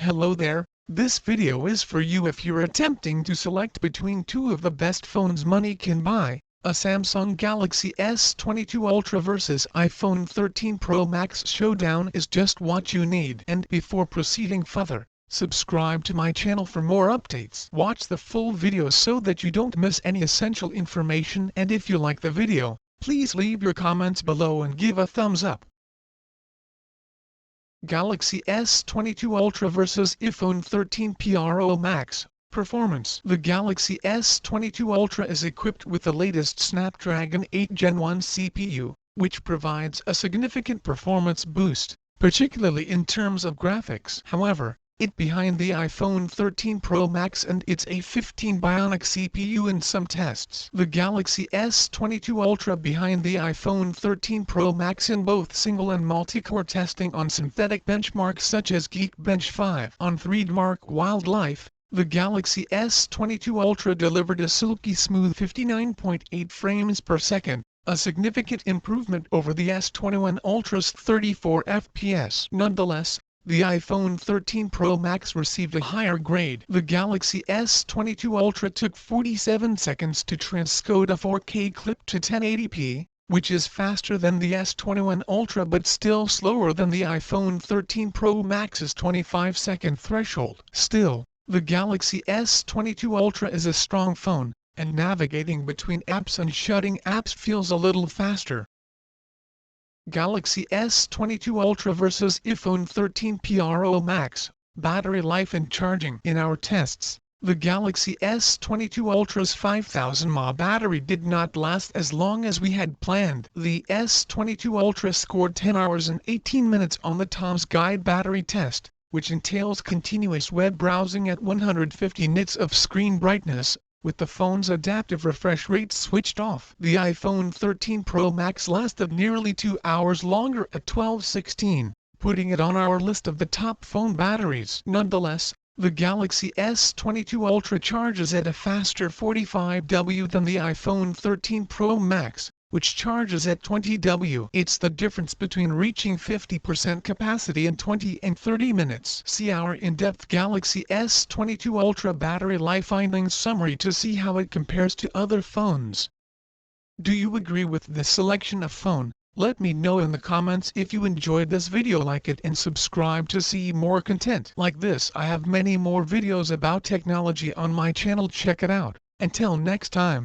Hello there, this video is for you if you're attempting to select between two of the best phones money can buy, a Samsung Galaxy S22 Ultra versus iPhone 13 Pro Max. Showdown is just what you need. And before proceeding further, subscribe to my channel for more updates. Watch the full video so that you don't miss any essential information, and if you like the video, please leave your comments below and give a thumbs up. Galaxy S22 Ultra vs iPhone 13 Pro Max. Performance. The Galaxy S22 Ultra is equipped with the latest Snapdragon 8 Gen 1 CPU, which provides a significant performance boost, particularly in terms of graphics. However, it's behind the iPhone 13 Pro Max and its A15 Bionic CPU in some tests. The Galaxy S22 Ultra behind the iPhone 13 Pro Max in both single and multi-core testing on synthetic benchmarks such as Geekbench 5. On 3DMark Wildlife, the Galaxy S22 Ultra delivered a silky smooth 59.8 frames per second, a significant improvement over the S21 Ultra's 34 FPS. Nonetheless, the iPhone 13 Pro Max received a higher grade. The Galaxy S22 Ultra took 47 seconds to transcode a 4K clip to 1080p, which is faster than the S21 Ultra but still slower than the iPhone 13 Pro Max's 25-second threshold. Still, the Galaxy S22 Ultra is a strong phone, and navigating between apps and shutting apps feels a little faster. Galaxy S22 Ultra vs iPhone 13 Pro Max. Battery life and charging. In our tests, the Galaxy S22 Ultra's 5000 mAh battery did not last as long as we had planned. The S22 Ultra scored 10 hours and 18 minutes on the Tom's Guide battery test, which entails continuous web browsing at 150 nits of screen brightness, with the phone's adaptive refresh rate switched off. The iPhone 13 Pro Max lasted nearly 2 hours longer at 12:16, putting it on our list of the top phone batteries. Nonetheless, the Galaxy S22 Ultra charges at a faster 45W than the iPhone 13 Pro Max, which charges at 20W. It's the difference between reaching 50% capacity in 20 and 30 minutes. See our in-depth Galaxy S22 Ultra battery life findings summary to see how it compares to other phones. Do you agree with this selection of phone? Let me know in the comments. If you enjoyed this video, like it and subscribe to see more content like this. I have many more videos about technology on my channel. Check it out. Until next time.